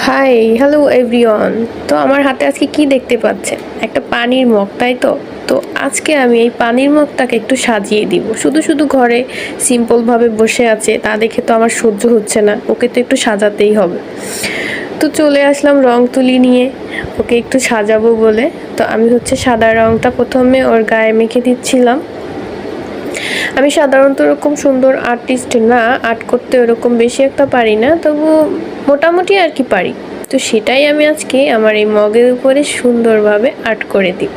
High, hello everyone. তো আমার হাতে আজকে কি দেখতে পাচ্ছেন? একটা পানির মগ, তাই তো? তো আজকে আমি এই পানির মগটাকে একটু সাজিয়ে দিব। শুধু শুধু ঘরে সিম্পলভাবে বসে আছে, তা দেখে তো আমার সহ্য হচ্ছে না। ওকে তো একটু সাজাতেই হবে। তো চলে আসলাম রং তুলি নিয়ে ওকে একটু সাজাবো বলে। তো আমি সাদা রংটা প্রথমে ওর গায়ে মেখে দিচ্ছিলাম। আমি সাধারণত ওরকম সুন্দর আর্টিস্ট না, আর্ট করতে ওরকম বেশি একটা পারি না, তবু মোটামুটি আর কি পারি। তো সেটাই আমি আজকে আমার এই মগের উপরে সুন্দরভাবে আর্ট করে দিব।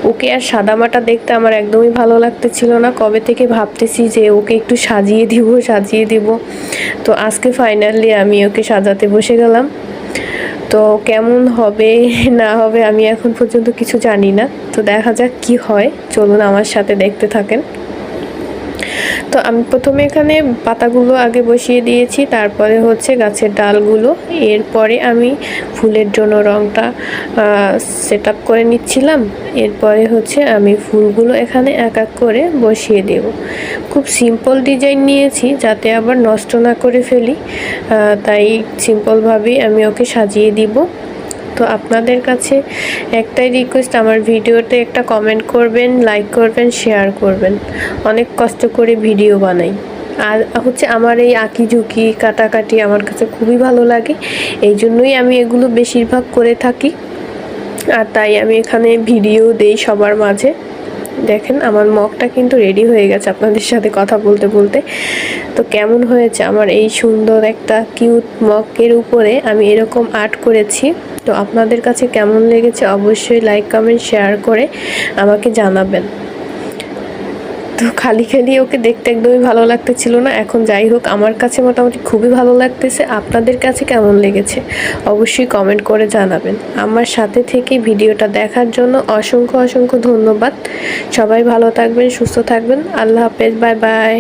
ওকে আর সাদামাটা দেখতে আমার একদমই ভালো লাগতেছিল না। কবে থেকে ভাবতেছি যে ওকে একটু সাজিয়ে দিব। তো আজকে ফাইনালি আমি ওকে সাজাতে বসে গেলাম। তো কেমন হবে না হবে আমি এখন পর্যন্ত কিছু জানি না। তো দেখা যাক কি হয়, চলুন আমার সাথে দেখতে থাকেন। তো আমি প্রথমে এখানে পাতাগুলো আগে বসিয়ে দিয়েছি, তারপরে গাছের ডালগুলো, এরপরে আমি ফুলের জন্য রংটা সেট আপ করে নিচ্ছিলাম। এরপরে আমি ফুলগুলো এখানে এক এক করে বসিয়ে দেব। খুব সিম্পল ডিজাইন নিয়েছি যাতে আবার নষ্ট না করে ফেলি, তাই সিম্পলভাবেই আমি ওকে সাজিয়ে দিব। তো আপনাদের কাছে একটাই রিকোয়েস্ট, আমার ভিডিওতে একটা কমেন্ট করবেন, লাইক করবেন, শেয়ার করবেন। অনেক কষ্ট করে ভিডিও বানাই, আর আমার এই আঁকিঝুঁকি কাটাকাটি আমার কাছে খুবই ভালো লাগে। এই জন্যই আমি এগুলো বেশিরভাগ করে থাকি, আর তাই আমি এখানে ভিডিও দেই সবার মাঝে। দেখেন আমার মগটা কিন্তু রেডি হয়ে গেছে আপনাদের সাথে কথা বলতে বলতে। তো কেমন হয়েছে আমার এই সুন্দর একটা কিউট মগের উপরে আমি এরকম আর্ট করেছি। তো আপনাদের কাছে কেমন লেগেছে অবশ্যই লাইক কমেন্ট শেয়ার করে আমাকে জানাবেন। তো খালি ওকে দেখতে একদমই ভালো লাগতেছিল না। এখন যাই হোক, আমার কাছে মোটামুটি খুবই ভালো লাগতেছে। আপনাদের কাছে কেমন লেগেছে অবশ্যই কমেন্ট করে জানাবেন। আমার সাথে থেকে ভিডিওটা দেখার জন্য অসংখ্য ধন্যবাদ। সবাই ভালো থাকবেন, সুস্থ থাকবেন। আল্লাহ হাফেজ, বাই বাই।